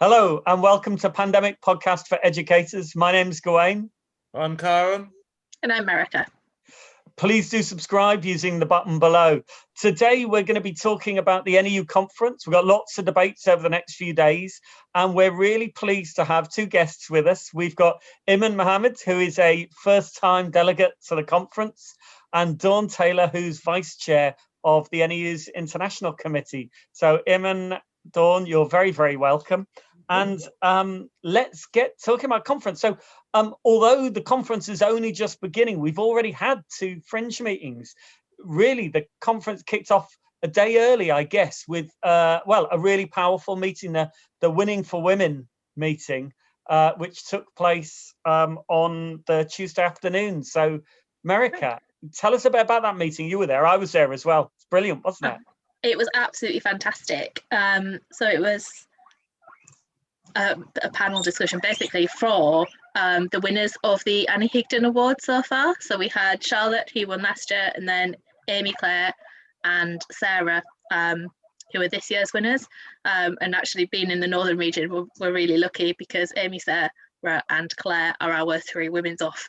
Hello and welcome to Pandemic Podcast for Educators. My name's Gawain. I'm Karam. And I'm Merike. Please do subscribe using the button below. Today we're going to be talking about the NEU Conference. We've got lots of debates over the next few days and we're really pleased to have two guests with us. We've got Iman Mohamed, who is a first-time delegate to the conference, and Dawn Taylor, who's Vice Chair of the NEU's International Committee. So Iman, Dawn, you're very, very welcome. And let's get talking about conference. So although the conference is only just beginning, we've already had two fringe meetings. Really, the conference kicked off a day early, I guess, with, a really powerful meeting, the Winning for Women meeting, which took place on the Tuesday afternoon. So, Merike, tell us a bit about that meeting. You were there. I was there as well. It's brilliant, wasn't it? It was absolutely fantastic. So it was a panel discussion basically for the winners of the Annie Higdon Award so far. So we had Charlotte, who won last year, and then Amy, Claire and Sarah, who are this year's winners. And actually being in the Northern region, we're really lucky because Amy, Sarah and Claire are our three women's off.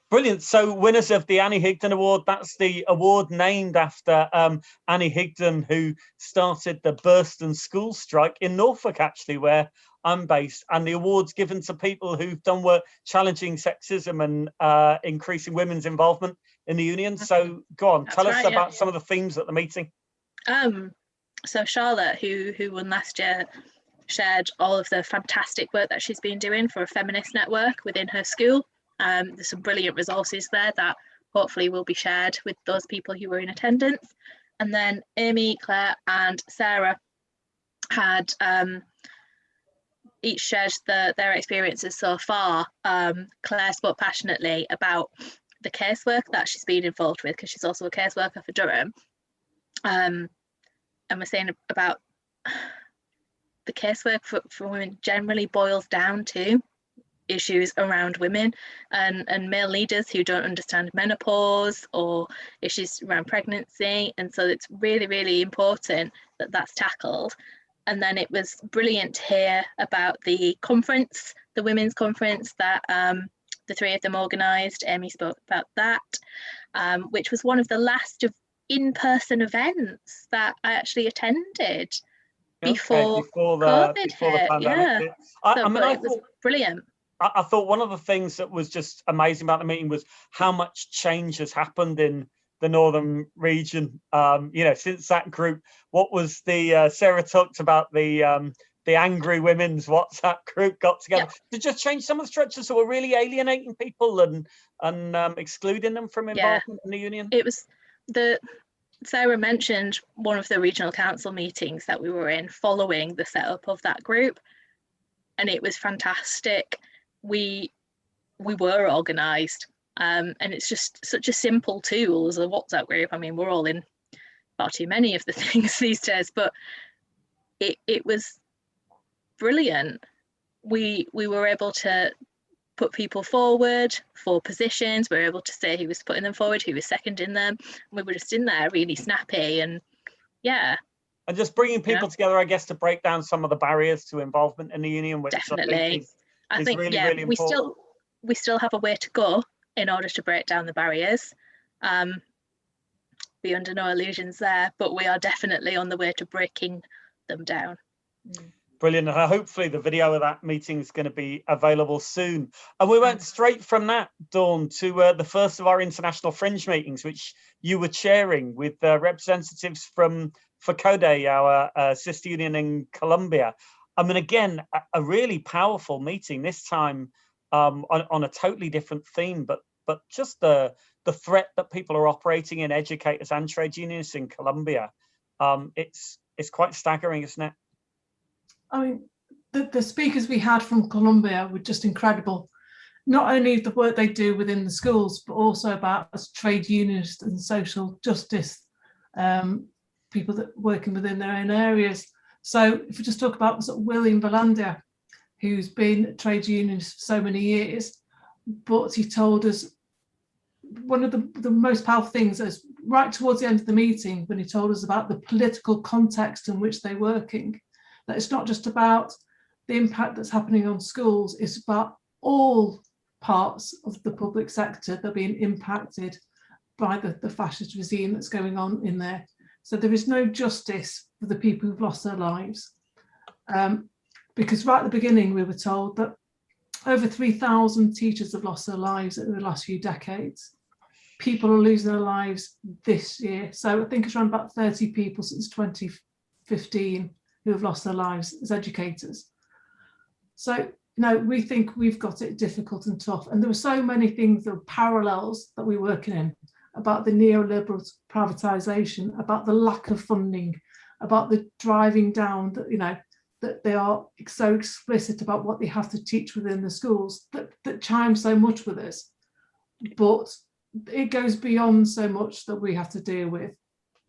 Brilliant. So winners of the Annie Higdon Award, that's the award named after Annie Higdon, who started the Burston school strike in Norfolk, actually, where I'm based. And the award's given to people who've done work challenging sexism and increasing women's involvement in the union. So go on, tell us about some of the themes at the meeting. So Charlotte, who won last year, shared all of the fantastic work that she's been doing for a feminist network within her school. There's some brilliant resources there that hopefully will be shared with those people who were in attendance. And then Amy, Claire and Sarah had each shared their experiences so far. Claire spoke passionately about the casework that she's been involved with because she's also a caseworker for Durham. And we're saying about the casework for women generally boils down to issues around women and male leaders who don't understand menopause or issues around pregnancy, and so it's really, really important that that's tackled. And then it was brilliant to hear about the conference, the women's conference that the three of them organised. Amy spoke about that, which was one of the last of in-person events that I actually attended before COVID hit. Pandemic. It was brilliant. I thought one of the things that was just amazing about the meeting was how much change has happened in the Northern region. Since that group, what was the Sarah talked about the angry women's WhatsApp group got together to just change some of the structures that were really alienating people and excluding them from involvement in the union. It was Sarah mentioned one of the regional council meetings that we were in following the setup of that group, and it was fantastic. We were organised, and it's just such a simple tool as a WhatsApp group. I mean, we're all in far too many of the things these days, but it was brilliant. We were able to put people forward for positions. We were able to say who was putting them forward, who was seconding them. We were just in there really snappy and and just bringing people together, I guess, to break down some of the barriers to involvement in the union, which definitely I think really, really important. we still have a way to go in order to break down the barriers. Be under no illusions there, but we are definitely on the way to breaking them down. Brilliant. And hopefully the video of that meeting is going to be available soon. And we went straight from that, Dawn, to the first of our international fringe meetings, which you were chairing with representatives from FACODE, our sister union in Colombia. I mean, again, a really powerful meeting, this time on a totally different theme, but just the threat that people are operating in, educators and trade unionists in Colombia, it's quite staggering, isn't it? I mean, the speakers we had from Colombia were just incredible. Not only the work they do within the schools, but also about as trade unionists and social justice people that working within their own areas. So if we just talk about sort of William Valandia, who's been a trade unionist for so many years, but he told us one of the most powerful things is right towards the end of the meeting when he told us about the political context in which they're working. that it's not just about the impact that's happening on schools, it's about all parts of the public sector that are being impacted by the fascist regime that's going on in there. So there is no justice for the people who've lost their lives. Because right at the beginning, we were told that over 3,000 teachers have lost their lives in the last few decades. People are losing their lives this year. So I think it's around about 30 people since 2015 who have lost their lives as educators. So, no, we think we've got it difficult and tough. And there were so many things, that were parallels that we're working in, about the neoliberal privatisation, about the lack of funding, about the driving down, that, you know, that they are so explicit about what they have to teach within the schools, that chimes so much with us. But it goes beyond so much that we have to deal with.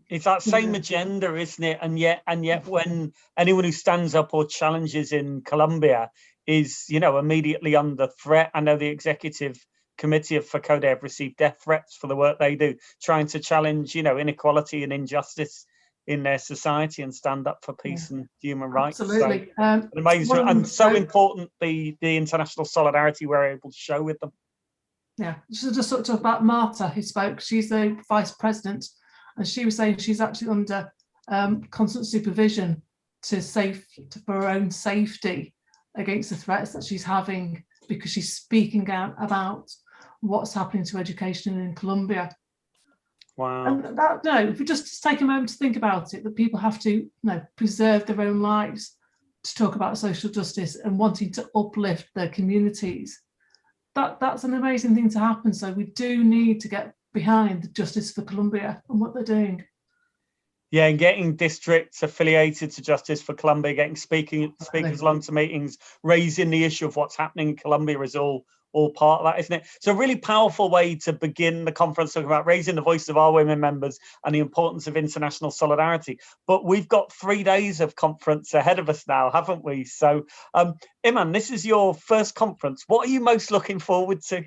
It's that same agenda, isn't it? And yet when anyone who stands up or challenges in Colombia is, you know, immediately under threat. I know the executive committee of FACODE have received death threats for the work they do, trying to challenge, you know, inequality and injustice in their society and stand up for peace and human rights. Absolutely. So, amazing, and so important the international solidarity we're able to show with them. Yeah, just sort of talk about Marta, who spoke. She's the vice president, and she was saying she's actually under constant supervision for her own safety against the threats that she's having, because she's speaking out about what's happening to education in Colombia. Wow. And that, no, if we just take a moment to think about it, that people have to, you know, preserve their own lives to talk about social justice and wanting to uplift their communities. That's an amazing thing to happen. So we do need to get behind the Justice for Colombia and what they're doing. Yeah, and getting districts affiliated to Justice for Colombia, getting speakers along to meetings, raising the issue of what's happening in Colombia is all part of that, isn't it? So a really powerful way to begin the conference, talking about raising the voice of our women members and the importance of international solidarity. But we've got 3 days of conference ahead of us now, haven't we? So, Iman, this is your first conference. What are you most looking forward to?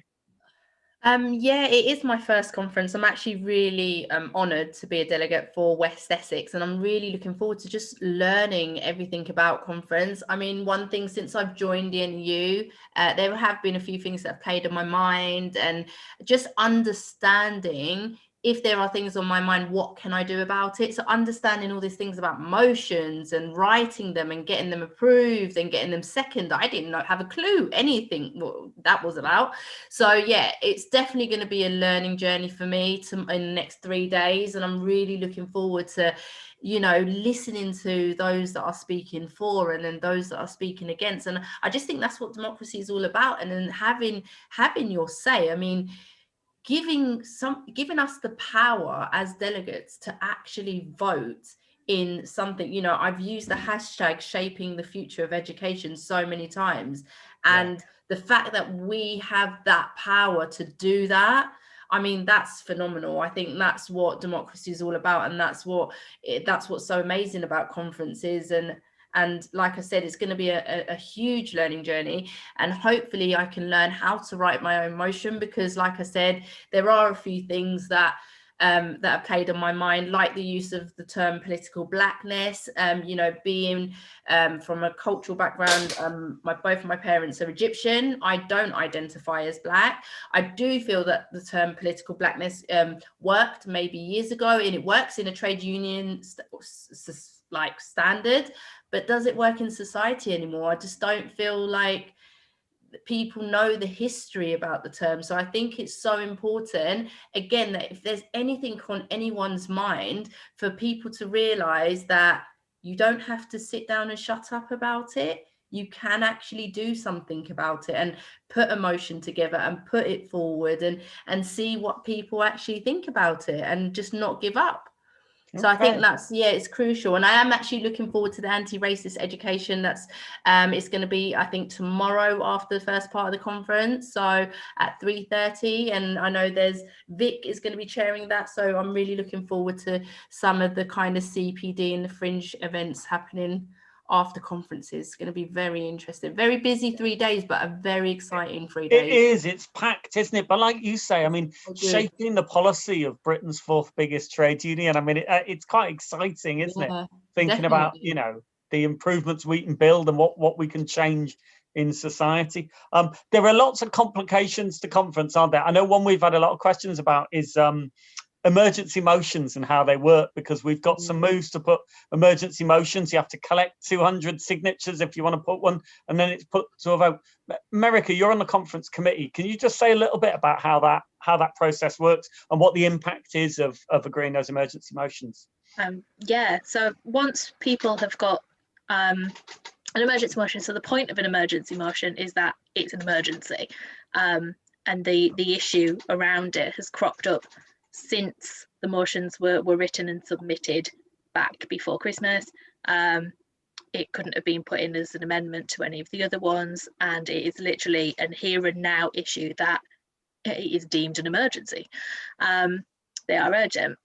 Yeah, it is my first conference. I'm actually really honoured to be a delegate for West Essex, and I'm really looking forward to just learning everything about conference. I mean, one thing since I've joined the NEU, there have been a few things that have played on my mind, and just understanding if there are things on my mind, what can I do about it? So understanding all these things about motions and writing them and getting them approved and getting them seconded, I didn't have a clue anything what that was about. So yeah, it's definitely going to be a learning journey for me in the next 3 days. And I'm really looking forward to, you know, listening to those that are speaking for and then those that are speaking against. And I just think that's what democracy is all about. And then having your say. I mean, giving us the power as delegates to actually vote in something. You know, I've used the hashtag shaping the future of education so many times, and the fact that we have that power to do that, I mean, that's phenomenal. I think that's what democracy is all about, and that's what's so amazing about conferences. And like I said, it's going to be a huge learning journey, and hopefully I can learn how to write my own motion, because like I said, there are a few things that have played on my mind, like the use of the term political blackness. You know, being from a cultural background, both of my parents are Egyptian. I don't identify as Black. I do feel that the term political blackness worked maybe years ago, and it works in a trade union like standard, but does it work in society anymore? I just don't feel like people know the history about the term. So I think it's so important, again, that if there's anything on anyone's mind, for people to realize that you don't have to sit down and shut up about it. You can actually do something about it and put a motion together and put it forward and see what people actually think about it, and just not give up. So I think that's, it's crucial. And I am actually looking forward to the anti-racist education. That's it's going to be, I think, tomorrow after the first part of the conference, so at 3:30. And I know Vic is going to be chairing that, so I'm really looking forward to some of the kind of CPD and the fringe events happening after conferences. It's going to be very interesting. Very busy 3 days, but a very exciting 3 days. It is. It's packed, isn't it? But like you say, I mean, shaping the policy of Britain's 4th biggest trade union. I mean, it's quite exciting, isn't it? Thinking about, you know, the improvements we can build and what we can change in society. There are lots of complications to conference, aren't there? I know one we've had a lot of questions about is emergency motions and how they work, because we've got some moves to put emergency motions. You have to collect 200 signatures if you want to put one, and then it's put to a vote. Merike, you're on the conference committee. Can you just say a little bit about how that process works and what the impact is of agreeing those emergency motions? Yeah, so once people have got an emergency motion, so the point of an emergency motion is that it's an emergency, and the issue around it has cropped up since the motions were written and submitted back before Christmas. It couldn't have been put in as an amendment to any of the other ones, and it is literally an here and now issue that is deemed an emergency. They are urgent.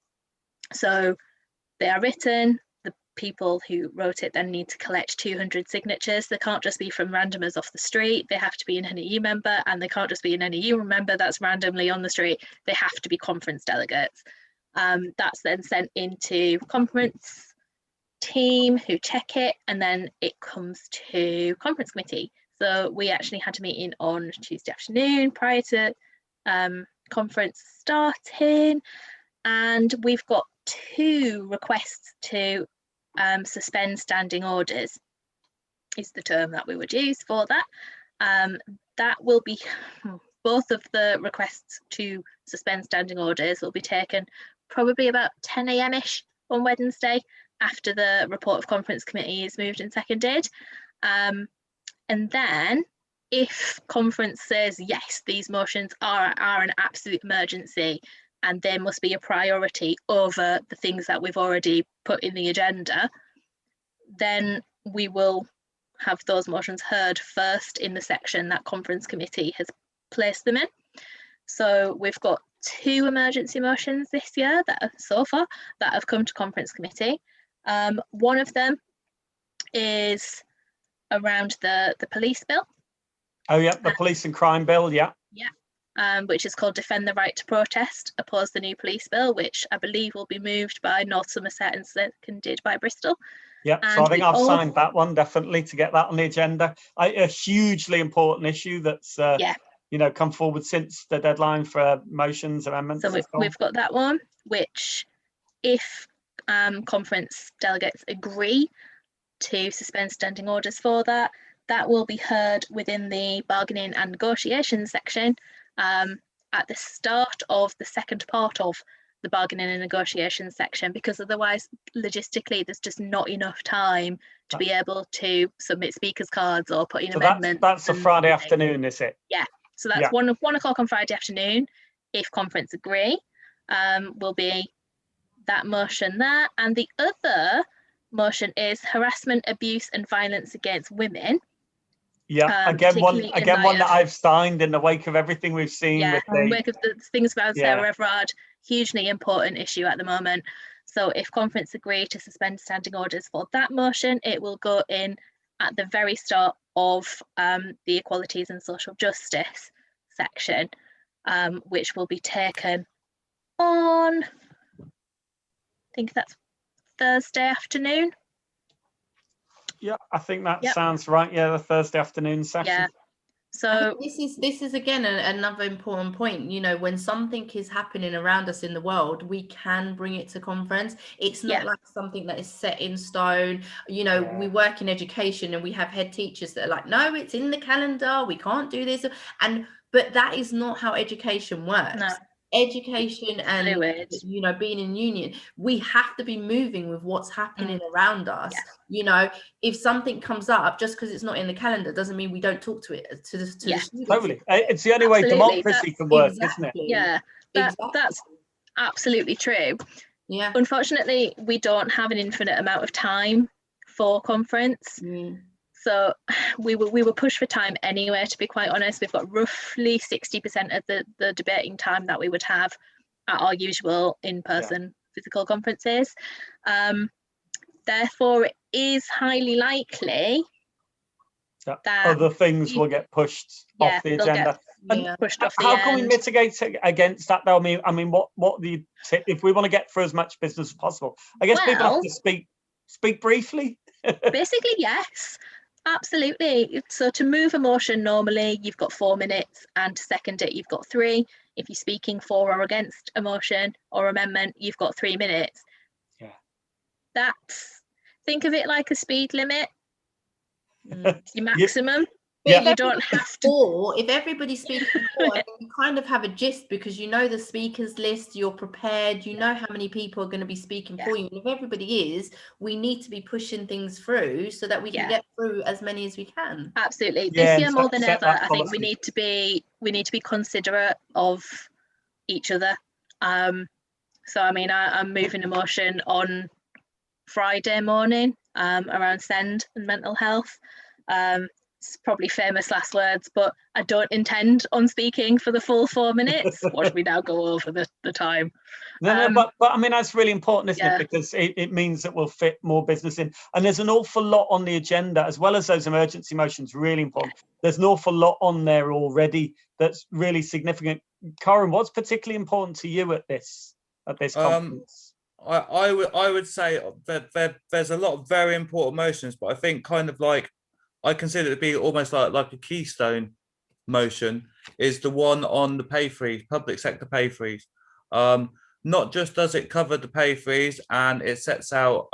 So they are written. The people who wrote it then need to collect 200 signatures. They can't just be from randomers off the street. They have to be an NEU member, and they can't just be an NEU member that's randomly on the street. They have to be conference delegates. That's then sent into conference team who check it, and then it comes to conference committee. So we actually had a meeting on Tuesday afternoon prior to conference starting, and we've got 2 requests to suspend standing orders is the term that we would use for that. That will be, both of the requests to suspend standing orders will be taken probably about 10 a.m.-ish on Wednesday, after the report of conference committee is moved and seconded. And then if conference says, yes, these motions are an absolute emergency and they must be a priority over the things that we've already put in the agenda, then we will have those motions heard first in the section that conference committee has placed them in. So we've got 2 emergency motions this year that so far that have come to conference committee. One of them is around the police bill. Oh yeah, the police and crime bill, yeah. Yeah, which is called Defend the Right to Protest, Oppose the New Police Bill, which I believe will be moved by North Somerset and seconded by Bristol. Yeah, so I think I've signed that one, definitely, to get that on the agenda. A hugely important issue that's you know, come forward since the deadline for motions, amendments. So we've got that one, which if conference delegates agree to suspend standing orders for that, that will be heard within the bargaining and negotiations section at the start of the second part of the bargaining and negotiations section, because otherwise logistically there's just not enough time to be able to submit speakers cards or put in amendments. That's a Friday afternoon, is it? Yeah, so that's 1 o'clock on Friday afternoon. If conference agree, will be that motion there. And the other motion is harassment, abuse and violence against women. Yeah, again one that I've signed in the wake of everything we've seen. Yeah, with in the wake of the things about Sarah Everard, hugely important issue at the moment. So if conference agree to suspend standing orders for that motion, it will go in at the very start of the equalities and social justice section, which will be taken on, I think that's Thursday afternoon. Yeah, I think that sounds right. Yeah, the Thursday afternoon session. Yeah. So this is again another important point. You know, when something is happening around us in the world, we can bring it to conference. It's not like something that is set in stone. You know, we work in education and we have head teachers that are like, no, it's in the calendar, we can't do this. But that is not how education works. No. Education and you know, being in union, we have to be moving with what's happening around us. You know, if something comes up, just because it's not in the calendar doesn't mean we don't talk to it to the students. Totally, it's the only way democracy can work, isn't it? Yeah, that's absolutely true. Yeah, unfortunately we don't have an infinite amount of time for conference. So we were pushed for time anyway, to be quite honest. We've got roughly 60% of the debating time that we would have at our usual in-person physical conferences. Therefore, it is highly likely that other things will get pushed off the agenda. Pushed off how can we mitigate against that, though? I mean, what do you tip if we want to get through as much business as possible? I guess people have to speak briefly. Basically, yes, absolutely. So to move a motion, normally you've got 4 minutes, and to second it, you've got 3. If you're speaking for or against a motion or amendment, you've got 3 minutes. Yeah. Think of it like a speed limit. Your Yeah. maximum. Yeah. But You don't have to. Or if everybody's speaking before, then you kind of have a gist, because you know the speakers list, you're prepared, you know how many people are going to be speaking for you. And if everybody is, we need to be pushing things through so that we can get through as many as we can. Absolutely. Yeah, This year more than set ever, that I think we policy. need to be considerate of each other. So I mean, I'm moving a motion on Friday morning around SEND and mental health. It's probably famous last words, but I don't intend on speaking for the full 4 minutes. Watch me now go over the time. No, but I mean, that's really important, isn't it? Because it means that we'll fit more business in. And there's an awful lot on the agenda, as well as those emergency motions, really important. There's an awful lot on there already that's really significant. Karam, what's particularly important to you at this conference? I would say that there's a lot of very important motions, but I think kind of like, I consider it to be almost like a keystone motion is the one on the pay freeze, public sector pay freeze. Not just does it cover the pay freeze and it sets out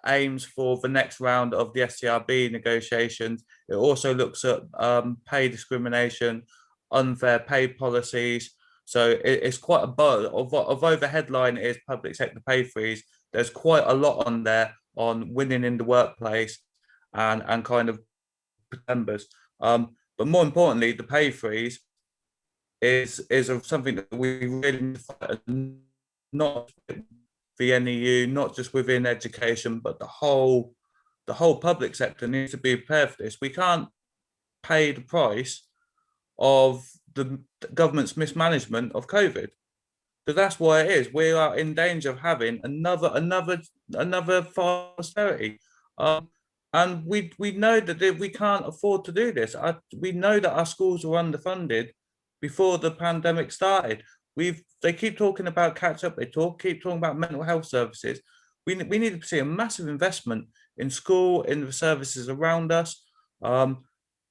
aims for the next round of the STRB negotiations, it also looks at pay discrimination, unfair pay policies. So it's quite a but although the headline is public sector pay freeze, there's quite a lot on there on winning in the workplace and kind of members. But more importantly, the pay freeze is something that we really need to fight, not the NEU, not just within education, but the whole public sector needs to be prepared for this. We can't pay the price of the government's mismanagement of COVID, because that's why it is. We are in danger of having another austerity. And we know that we can't afford to do this. We know that our schools were underfunded before the pandemic started. They keep talking about catch up. They keep talking about mental health services. We need to see a massive investment in school, in the services around us.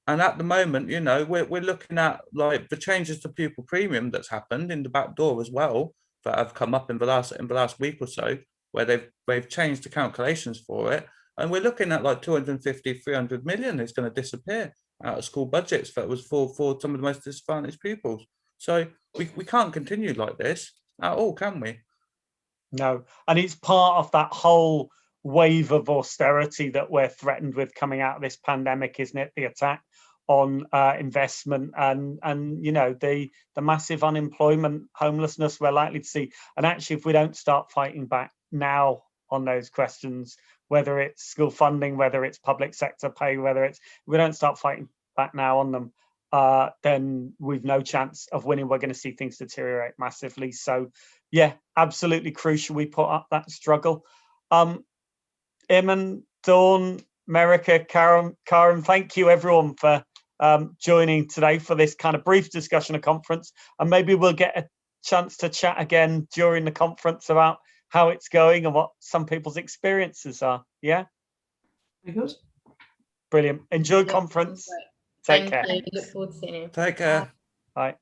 And at the moment, you know, we're looking at like the changes to pupil premium that's happened in the back door as well, that have come up in the last week or so, where they've changed the calculations for it. And we're looking at like 250, 300 million is going to disappear out of school budgets that was for some of the most disadvantaged pupils. So we can't continue like this at all, can we? No, and it's part of that whole wave of austerity that we're threatened with coming out of this pandemic, isn't it? The attack on investment and you know, the massive unemployment, homelessness we're likely to see. And actually, if we don't start fighting back now on those questions, whether it's school funding, whether it's public sector pay, if we don't start fighting back now on them, then we've no chance of winning. We're going to see things deteriorate massively. So yeah, absolutely crucial we put up that struggle. Iman, Dawn, Merike, Karam, thank you everyone for joining today for this kind of brief discussion of conference, and maybe we'll get a chance to chat again during the conference about how it's going and what some people's experiences are. Yeah, Very good. Brilliant. Enjoy conference. Take care. Thank you. Look forward to seeing you. Take care. Bye.